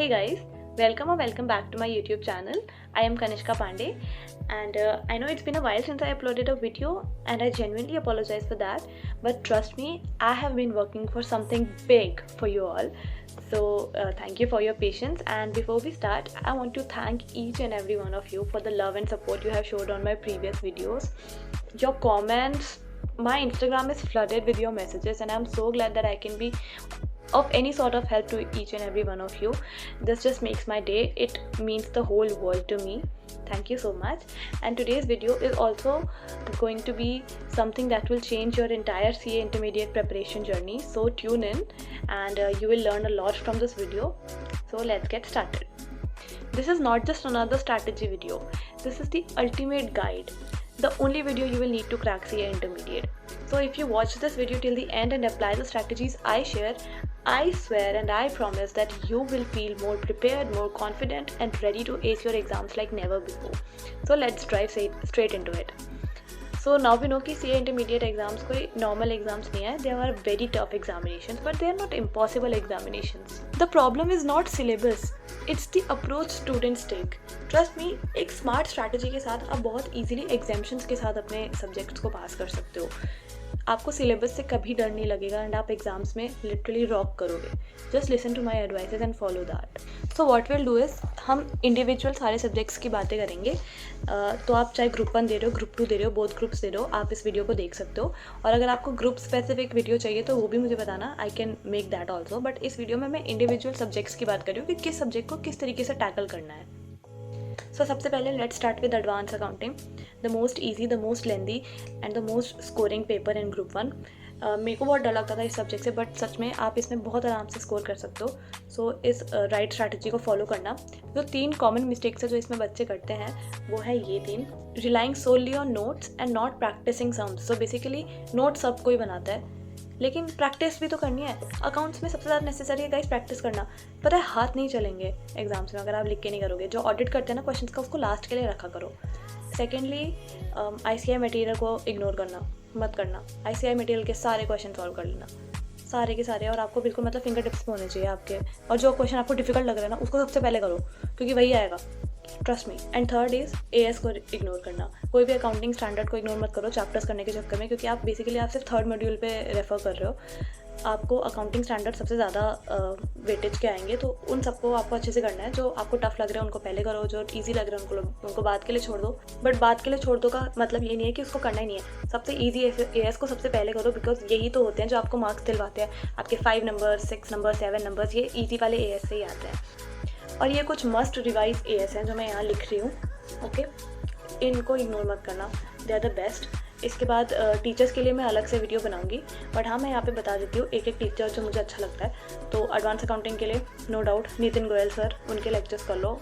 Hey guys, welcome back to my YouTube channel. I am Kanishka Pandey and I know it's been a while since I uploaded a video and I genuinely apologize for that. But trust me, I have been working for something big for you all. So thank you for your patience, and before we start, I want to thank each and every one of you for the love and support you have showed on my previous videos. Your comments, my Instagram is flooded with your messages and I'm so glad that I can be of any sort of help to each and every one of you. This just makes my day. It means the whole world to me. Thank you so much. And today's video is also going to be something that will change your entire CA intermediate preparation journey. So tune in and you will learn a lot from this video. So let's get started. This is not just another strategy video. This is the ultimate guide. The only video you will need to crack CA intermediate. So if you watch this video till the end and apply the strategies I share, I swear and I promise that you will feel more prepared, more confident and ready to ace your exams like never before. So let's dive straight into it. So now we know कि CA intermediate exams कोई normal exams नहीं है. They are very tough examinations, but they are not impossible examinations. The problem is not syllabus. It's the approach students take. Trust me, एक smart strategy के साथ आप बहुत easily exemptions के साथ अपने subjects को pass कर सकते हो. आपको सिलेबस से कभी डर नहीं लगेगा एंड आप एग्जाम्स में लिटरली रॉक करोगे. Just listen to my advices and follow that. So what will do is हम इंडिविजुअल सारे सब्जेक्ट्स की बातें करेंगे. तो आप चाहे ग्रुप 1 दे रहे हो, ग्रुप 2 दे रहे हो, बोथ ग्रुप्स दे रहे हो, आप इस वीडियो को देख सकते हो. और अगर आपको ग्रुप स्पेसिफिक वीडियो चाहिए तो वो भी मुझे बताना. I can make that also. But इस वीडियो में मैं इंडिविजुअल सब्जेक्ट्स की बात कर रही हूँ कि किस सब्जेक्ट को किस तरीके से टैकल करना है. सो सबसे पहले let's start with advance accounting, the most easy, the most lengthy and the most scoring paper in group 1. मेरे को बहुत डर लगता था इस सब्जेक्ट से, बट सच में आप इसमें बहुत आराम से स्कोर कर सकते हो. सो इस राइट स्ट्रैटेजी को फॉलो करना. जो 3 कॉमन मिस्टेक्स है जो इसमें बच्चे करते हैं वो है ये 3. Relying solely on notes and not practising sums. So basically note सब कोई बनाता है लेकिन प्रैक्टिस भी तो करनी है. अकाउंट्स में सबसे ज़्यादा नेसेसरी है गाइस प्रैक्टिस करना. पता है हाथ नहीं चलेंगे एग्जाम्स में अगर आप लिख के नहीं करोगे. जो ऑडिट करते हैं ना क्वेश्चंस का, उसको लास्ट के लिए रखा करो. सेकेंडली, ICI मटेरियल को इग्नोर करना मत करना. ICI मटेरियल के सारे क्वेश्चन सॉल्व कर लेना, सारे के सारे. और आपको बिल्कुल मतलब फिंगर टिप्स पे होने चाहिए आपके. और जो क्वेश्चन आपको डिफिकल्ट लग रहा है ना उसको सबसे पहले करो क्योंकि वही आएगा. Trust me. And third is AS को इग्नोर करना. कोई भी अकाउंटिंग स्टैंडर्ड को इग्नोर मत करो चैप्टर्स करने के चक्कर में, क्योंकि आप बेसिकली आप सिर्फ 3rd मॉड्यूल पे रेफर कर रहे हो. आपको अकाउंटिंग स्टैंडर्ड सबसे ज़्यादा वेटेज के आएंगे, तो उन सबको आपको अच्छे से करना है. जो आपको टफ लग रहा है उनको पहले करो, जो ईजी लग रहा है उनको बाद के लिए छोड़ दो. बट बाद के लिए छोड़ दो का मतलब ये नहीं है कि उसको करना ही नहीं है. सबसे ईजी AS को सबसे पहले करो, बिकॉज यही तो होते हैं जो आपको मार्क्स दिलवाते हैं. आपके 5 नंबर, 6 नंबर, 7 नंबर्स ये ईजी वाले AS से ही आते हैं. और ये कुछ मस्ट रिवाइज AS हैं जो मैं यहाँ लिख रही हूँ. ओके, इनको इग्नोर मत करना, दे आर द बेस्ट. इसके बाद टीचर्स के लिए मैं अलग से वीडियो बनाऊंगी, बट हाँ मैं यहाँ पे बता देती हूँ एक टीचर जो मुझे अच्छा लगता है. तो एडवांस अकाउंटिंग के लिए no doubt Nitin Goyal sir, उनके लेक्चर्स कर लो,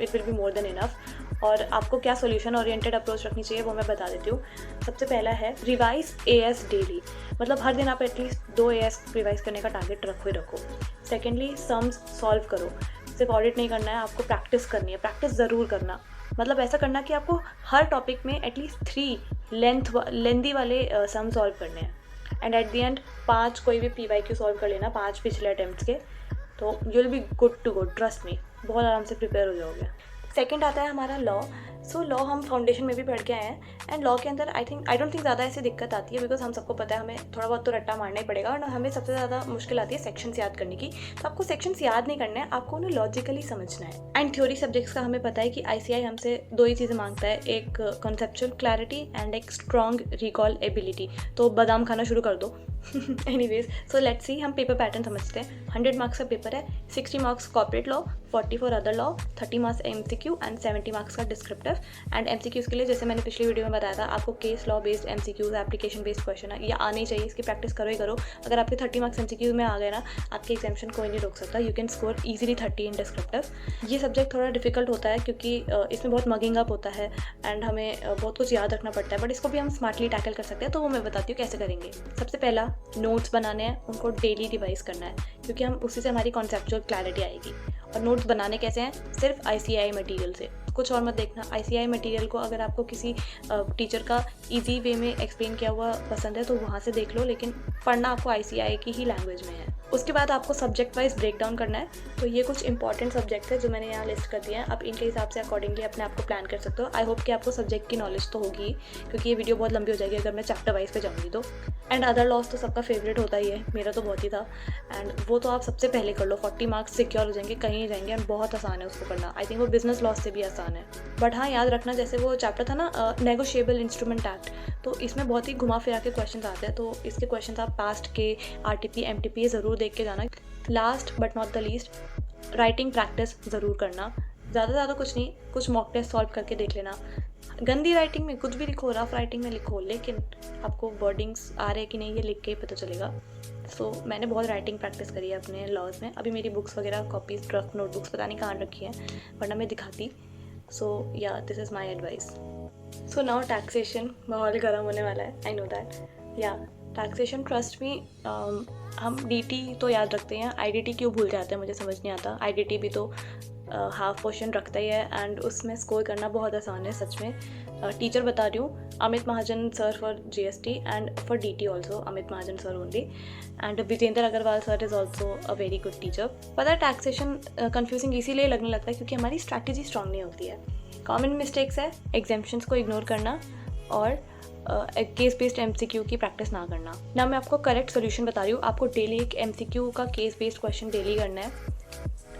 it will be more than enough. और आपको क्या सोल्यूशन ओरिएंटेड अप्रोच रखनी चाहिए वो मैं बता देती हूँ. सबसे पहला है रिवाइज AS डेली. मतलब हर दिन आप एटलीस्ट 2 AS रिवाइज करने का टारगेट रखो ही रखो. सेकेंडली सम्स सॉल्व करो. सिर्फ ऑडिट नहीं करना है, आपको प्रैक्टिस करनी है. प्रैक्टिस ज़रूर करना, मतलब ऐसा करना कि आपको हर टॉपिक में एटलीस्ट 3 लेंदी वाले सम सॉल्व करने हैं. एंड एट द एंड 5 कोई भी PYQ सॉल्व कर लेना 5 पिछले अटैम्प्ट्स के, तो you will be good to go. Trust me, बहुत आराम से प्रिपेयर हो जाओगे. सेकंड आता है हमारा लॉ. सो लॉ हम फाउंडेशन में भी पढ़ के आए हैं एंड लॉ के अंदर आई डोंट थिंक ज़्यादा ऐसी दिक्कत आती है, बिकॉज हम सबको पता है हमें थोड़ा बहुत तो रट्टा मारना ही पड़ेगा. और हमें सबसे ज़्यादा मुश्किल आती है सेक्शंस याद करने की. तो आपको सेक्शंस याद नहीं करना है, आपको उन्हें लॉजिकली समझना है. एंड थ्योरी सब्जेक्ट्स का हमें पता है कि ICI हमसे 2 ही चीज़ें मांगता है, एक कॉन्सेप्चुअल क्लैरिटी एंड एक स्ट्रॉन्ग रिकॉल एबिलिटी. तो बादाम खाना शुरू कर दो. Anyways, so let's see. हम पेपर पैटर्न समझते हैं. 100 मार्क्स का पेपर है, 60 marks corporate law, 40 for other law, 30 marks MCQ and 70 marks का डिस्क्रिप्टिव. एंड MCQs के लिए जैसे मैंने पिछली वीडियो में बताया था, आपको case law based MCQs, application based question है, ये आने ही चाहिए. इसकी प्रैक्टिस करो ही करो. अगर आपके 30 मार्क्स MCQ में आ गए ना, आपके एग्जामिनेशन कोई नहीं रोक सकता. You can score easily 30 in descriptive. ये सब्जेक्ट थोड़ा डिफिकल्ट होता है क्योंकि इसमें बहुत मगिंग अप होता है एंड हमें बहुत कुछ याद रखना पड़ता है, बट इसको भी हम स्मार्टली टैकल कर सकते हैं. तो वो मैं बताती हूँ कैसे करेंगे. सबसे पहला, नोट्स बनाने हैं, उनको डेली रिवाइज करना है क्योंकि हम उसी से हमारी कॉन्सेप्चुअल क्लैरिटी आएगी. और नोट्स बनाने कैसे हैं? सिर्फ ICI मटेरियल से. कुछ और मत देखना। ICI मटेरियल को अगर आपको किसी टीचर का ईजी वे में एक्सप्लेन किया हुआ पसंद है तो वहाँ से देख लो, लेकिन पढ़ना आपको ICI की ही लैंग्वेज में है। उसके बाद आपको सब्जेक्ट वाइज ब्रेक डाउन करना है। तो ये कुछ इंपॉर्टेंट सब्जेक्ट है जो मैंने यहाँ लिस्ट कर दिया है। आप इनके हिसाब से अकॉर्डिंगली अपने आप को प्लान कर सकते हो। आई होप कि आपको सब्जेक्ट की नॉलेज तो होगी, क्योंकि ये वीडियो बहुत लंबी हो जाएगी अगर मैं चैप्टर वाइज पे जाऊँगी तो। एंड अदर लॉस तो सबका फेवरेट होता ही है, मेरा तो बहुत ही था। एंड वो तो आप सबसे पहले कर लो, 40 मार्क्स सिक्योर हो जाएंगे, कहीं नहीं जाएंगे, एंड बहुत आसान है उसको करना। आई थिंक वो बिजनेस लॉस से भी आसान है। बट हाँ, याद रखना, जैसे वो चैप्टर था ना नेगोशिएबल इंस्ट्रूमेंट एक्ट, तो इसमें बहुत ही घुमा फिरा के क्वेश्चन आते हैं। तो इसके क्वेश्चन आप पास्ट के, RTP, MTP ज़रूर देख के जाना। Last but not the least, writing practice ज़रूर करना। ज़्यादा कुछ नहीं, कुछ मॉक टेस्ट सॉल्व करके देख लेना। गंदी राइटिंग में कुछ भी लिखो, रफ राइटिंग में लिखो, लेकिन आपको वर्डिंग्स आ रहे हैं कि नहीं ये लिख के ही पता चलेगा। सो मैंने बहुत राइटिंग प्रैक्टिस करी है अपने लॉज में। अभी मेरी बुक्स वगैरह, कॉपीज, रफ नोटबुक्स पता नहीं कहाँ रखी है, वरना मैं दिखाती। सो या this is my advice. So now taxation, माहौल गर्म होने वाला है, आई नो दैट। या टैक्सेशन, ट्रस्ट मी, हम DT तो याद रखते हैं, IDT क्यों भूल जाते हैं मुझे समझ नहीं आता। IDT भी तो हाफ पोर्शन रखता ही है, एंड उसमें स्कोर करना बहुत आसान है सच में। टीचर बता रही हूँ, Amit Mahajan sir for GST and for DT also, Amit Mahajan sir only, and Vijender Agarwal sir is also a very good teacher. पता है टैक्सेशन कंफ्यूजिंग इसीलिए लगने लगता है क्योंकि हमारी स्ट्रैटेजी स्ट्रांग नहीं होती है। कॉमन मिस्टेक्स है एग्जाम्पशंस को इग्नोर करना और केस बेस्ड MCQ की प्रैक्टिस ना करना। ना मैं आपको करेक्ट सोल्यूशन बता रही हूँ, आपको डेली एक MCQ का केस बेस्ड क्वेश्चन डेली करना है।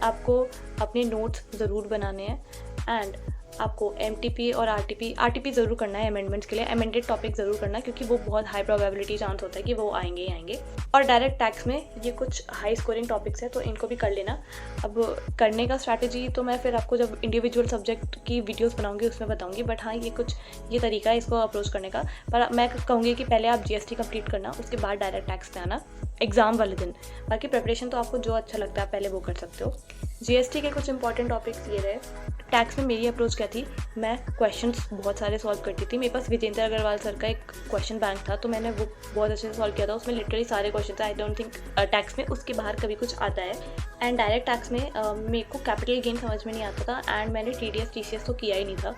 आपको अपने नोट्स ज़रूर बनाने हैं, एंड आपको MTP और RTP ज़रूर करना है अमेंडमेंट्स के लिए। अमेंडेड टॉपिक ज़रूर करना है क्योंकि वो बहुत हाई प्रोबेबिलिटी चांस होता है कि वो आएंगे ही आएंगे। और डायरेक्ट टैक्स में ये कुछ हाई स्कोरिंग टॉपिक्स हैं, तो इनको भी कर लेना। अब करने का स्ट्रैटेजी तो मैं फिर आपको जब इंडिविजुअल सब्जेक्ट की वीडियोस बनाऊंगी उसमें बताऊंगी, बट हाँ ये तरीका है इसको अप्रोच करने का। पर मैं कहूँगी कि पहले आप GST कंप्लीट करना, उसके बाद डायरेक्ट टैक्स पे आना एग्ज़ाम वाले दिन। बाकी प्रिपरेशन तो आपको जो अच्छा लगता है पहले वो कर सकते हो। GST के कुछ इंपॉर्टेंट टॉपिक्स ये रहे। टैक्स में मेरी अप्रोच क्या थी, मैं क्वेश्चंस बहुत सारे सॉल्व करती थी। मेरे पास विजेंद्र अग्रवाल सर का एक क्वेश्चन बैंक था, तो मैंने वो बहुत अच्छे से सॉल्व किया था। उसमें लिटरली सारे क्वेश्चन थे। आई डोंट थिंक टैक्स में उसके बाहर कभी कुछ आता है। एंड डायरेक्ट टैक्स में मेरे को कैपिटल गेन समझ में नहीं आता था, एंड मैंने TDS TCS तो किया ही नहीं था।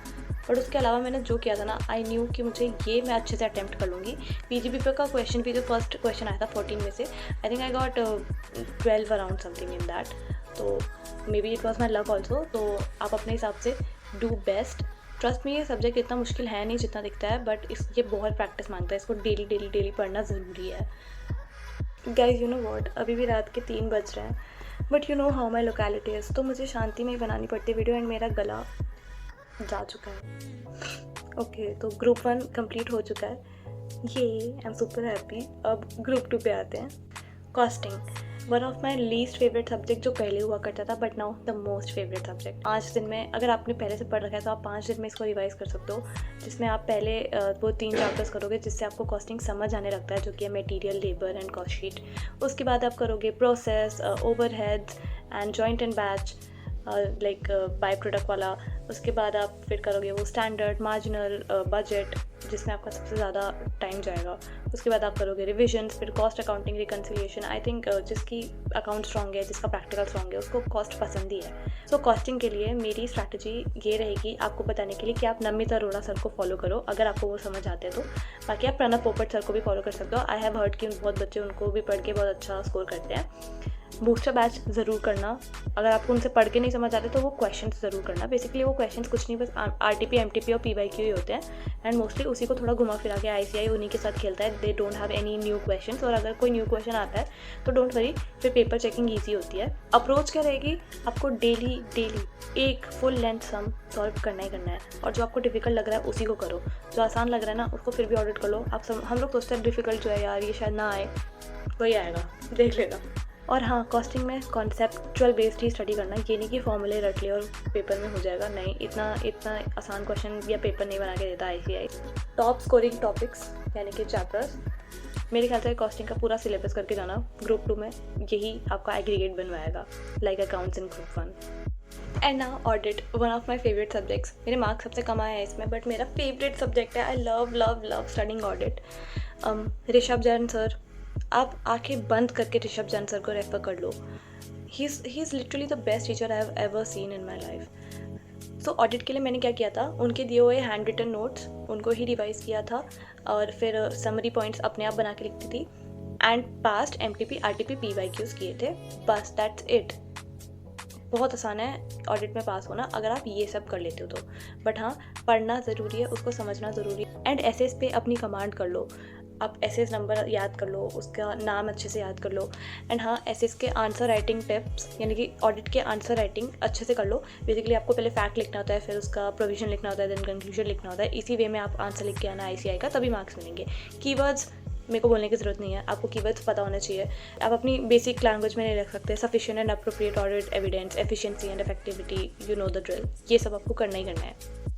बट उसके अलावा मैंने जो किया था ना, आई न्यू कि मुझे ये मैं अच्छे से अटैम्प्ट कर लूँगी। PGP का क्वेश्चन भी जो फर्स्ट क्वेश्चन आया था 14 में से, I think I got 12 around something in that. तो maybe it was my luck also. तो आप अपने हिसाब से डू बेस्ट। ट्रस्ट में ये सब्जेक्ट इतना मुश्किल है नहीं जितना दिखता है, बट ये बहुत प्रैक्टिस मांगता है। इसको डेली पढ़ना ज़रूरी है। गाइज, यू नो व्हाट, अभी भी रात के 3 बज रहे हैं, but you know how my locality is, तो मुझे शांति में ही बनानी पड़ती है वीडियो, एंड मेरा गला जा चुका है। ओके, तो ग्रुप 1 कंप्लीट हो चुका है, ये आई एम सुपर हैप्पी। अब ग्रुप 2 पे आते हैं। Costing, one of my least favourite subject जो पहले हुआ करता था, but now the most favourite subject. 5 दिन में, अगर आपने पहले से पढ़ रखा है तो आप 5 दिन में इसको रिवाइज कर सकते हो, जिसमें आप पहले वो 3 चैप्टर्स करोगे जिससे आपको कॉस्टिंग समझ आने लगता है, जो कि है material, labour and cost sheet. उसके बाद आप करोगे process, overheads and joint and batch, like by product वाला। उसके बाद आप फिर करोगे वो स्टैंडर्ड, मार्जिनल, बजट, जिसमें आपका सबसे ज़्यादा टाइम जाएगा। उसके बाद आप करोगे रिविजन्स, फिर cost accounting, reconciliation. I think जिसकी अकाउंट स्ट्रॉन्ग है, जिसका प्रैक्टिकल स्ट्रॉन्ग है, उसको कॉस्ट पसंद ही है। सो कॉस्टिंग के लिए मेरी स्ट्रैटेजी ये रहेगी आपको बताने के लिए कि आप नमित अरोड़ा सर को फॉलो करो, अगर आपको वो समझ आते हैं तो। बाकी आप प्रणब पोपट सर को भी फॉलो कर सकते हो। आई हैव हर्ड कि बहुत बच्चे उनको भी पढ़ के बहुत अच्छा स्कोर करते हैं। बूस्टर बैच ज़रूर करना। अगर आपको उनसे पढ़ के नहीं समझ आते तो वो क्वेश्चंस ज़रूर करना। बेसिकली वो क्वेश्चंस कुछ नहीं, बस RTP, MTP और PYQ ही होते हैं, एंड मोस्टली उसी को थोड़ा घुमा फिरा के ICI उन्हीं के साथ खेलता है। They don't have any new questions, और अगर कोई न्यू क्वेश्चन आता है तो डोंट वरी, फिर पेपर चेकिंग ईजी होती है। अप्रोच क्या रहेगी, आपको डेली एक फुल लेंथ सम सॉल्व करना ही करना है, और जो आपको डिफिकल्ट लग रहा है उसी को करो। जो आसान लग रहा है ना, उसको फिर भी ऑडिट कर लो। हम लोग सोचते हैं डिफिकल्ट जो है यार ये शायद ना आए, वही आएगा, देख लेना। और हाँ, कॉस्टिंग में कॉन्सेप्चुअल बेस्ड ही स्टडी करना, ये नहीं कि फॉर्मूले रट ले और पेपर में हो जाएगा। नहीं, इतना आसान क्वेश्चन या पेपर नहीं बना के देता ICI। टॉप स्कोरिंग टॉपिक्स यानी कि चैप्टर्स, मेरे ख्याल से कॉस्टिंग का पूरा सिलेबस करके जाना। ग्रुप 2 में यही आपका एग्रीगेट बनवाएगा, like accounts in group 1। And now audit, one of my favourite subjects. मेरे मार्क्स सबसे कम आए हैं इसमें, बट मेरा फेवरेट सब्जेक्ट है। I love studying audit. Rishabh Jain sir, आप आंखें बंद करके ऋषभ जैन सर को रेफर कर लो। He is literally the best teacher I have ever seen in my life. So audit के लिए मैंने क्या किया था, उनके दिए हुए हैंड रिटन नोट्स उनको ही रिवाइज़ किया था और फिर समरी पॉइंट्स अपने आप बना के लिखती थी and past MTP RTP PYQs किए थे, बस दैट्स इट। बहुत आसान है ऑडिट में पास होना अगर आप ये सब कर लेते हो तो। बट हाँ, पढ़ना ज़रूरी है, उसको समझना ज़रूरी है एंड एसेस पे अपनी कमांड कर लो। आप एसेस नंबर याद कर लो, उसका नाम अच्छे से याद कर लो एंड हाँ, एसेस के आंसर राइटिंग टिप्स यानी कि ऑडिट के आंसर राइटिंग अच्छे से कर लो। बेसिकली आपको पहले फैक्ट लिखना होता है, फिर उसका प्रोविजन लिखना होता है, देन कंक्लूजन लिखना होता है। इसी वे में आप आंसर लिख के आना ICI का, तभी मार्क्स मिलेंगे। कीवर्ड्स मेरे को बोलने की ज़रूरत नहीं है, आपको कीवर्ड्स पता होना चाहिए। आप अपनी बेसिक लैंग्वेज में नहीं रख सकते। Sufficient and appropriate audit evidence, efficiency and effectivity, you know the drill. ये सब आपको करना ही करना है।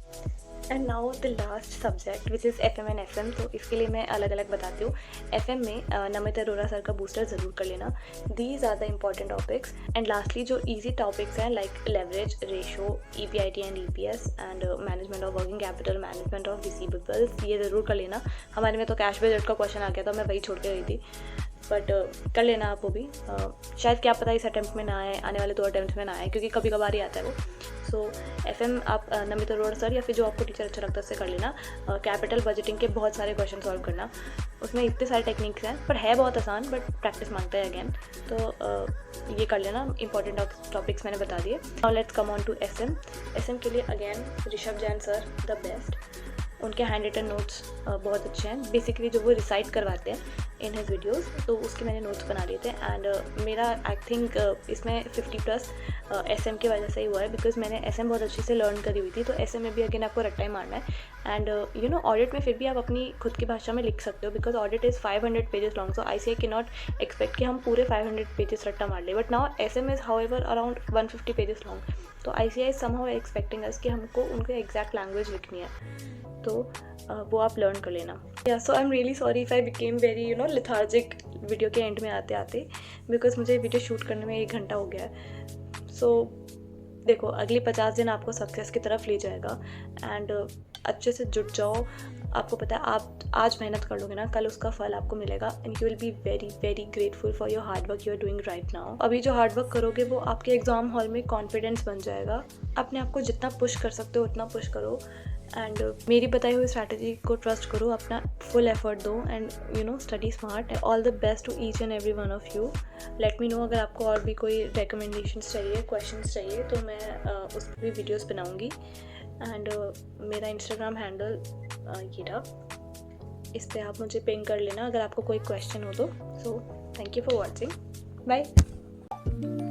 And now the last subject which is FM and FM। तो इसके लिए मैं अलग अलग बताती हूँ। FM में नमित अरोड़ा सर का बूस्टर ज़रूर कर लेना। These are the important topics. And lastly जो ईजी टॉपिक्स हैं like leverage ratio, EPIT and EPS and management of working capital, management of receivables, ये ज़रूर कर लेना। हमारे में तो कैश बजट का क्वेश्चन आ गया था, मैं वही छोड़ के गई थी, बट कर लेना आप वो भी। शायद क्या पता इस अटैम्प्ट में ना आए, आने वाले 2 अटैम्प्ट में ना आए, क्योंकि कभी कभार ही आता है वो। सो FM आप नमित अरोड़ा सर या फिर जो आपको टीचर अच्छा लगता है उससे कर लेना। कैपिटल बजटिंग के बहुत सारे क्वेश्चन सॉल्व करना, उसमें इतने सारे टेक्निक्स हैं, पर है बहुत आसान, बट प्रैक्टिस मांगता है अगेन। तो ये कर लेना। इंपॉर्टेंट टॉपिक्स मैंने बता दिए। Now let's come on to SM के लिए again Rishabh Jain sir the best. उनके हैंड रिटन नोट्स बहुत अच्छे हैं। बेसिकली जो वो रिसाइट करवाते हैं इन हिज वीडियोस, तो उसके मैंने नोट्स बना लिए थे एंड मेरा आई थिंक इसमें 50+ SM की वजह से ही हुआ है, बिकॉज मैंने SM बहुत अच्छे से लर्न करी हुई थी। तो SM में भी अगेन आपको रट्टा ही मारना है एंड यू नो ऑडिट में फिर भी आप अपनी खुद की भाषा में लिख सकते हो, because audit is 500 pages long. So ICI के नॉट एक्सपेक्ट कि हम पूरे 500 पेजेस रट्टा मार ले, but now SM is however around 150 pages long. तो ICI इज समहाउ एक्सपेक्टिंग अस कि हमको उनकी एग्जैक्ट लैंग्वेज लिखनी है, तो वो आप लर्न कर लेना। या so I am really sorry if I became very lethargic video के एंड में आते आते, बिकॉज मुझे वीडियो शूट करने में 1 घंटा हो गया है। सो देखो, अगले 50 दिन आपको सक्सेस की तरफ ले जाएगा एंड अच्छे से जुट जाओ। आपको पता है, आप आज मेहनत कर लोगे ना, कल उसका फल आपको मिलेगा and you will be very very grateful for your hard work you are doing right now. अभी जो हार्ड वर्क करोगे वो आपके एग्जाम हॉल में कॉन्फिडेंस बन जाएगा। अपने आप को जितना पुश कर सकते हो उतना पुश करो एंड मेरी बताई हुई स्ट्रैटेजी को ट्रस्ट करो, अपना फुल एफर्ट दो and study smart. All the best to each and every one of you. Let me know अगर आपको और भी कोई रिकमेंडेशंस चाहिए, क्वेश्चंस चाहिए, तो मैं उस पर भी वीडियोज़ बनाऊँगी। एंड मेरा इंस्टाग्राम हैंडल ये रहा, इस पर आप मुझे पिंग कर लेना अगर आपको कोई क्वेश्चन हो तो। So thank you for watching, bye.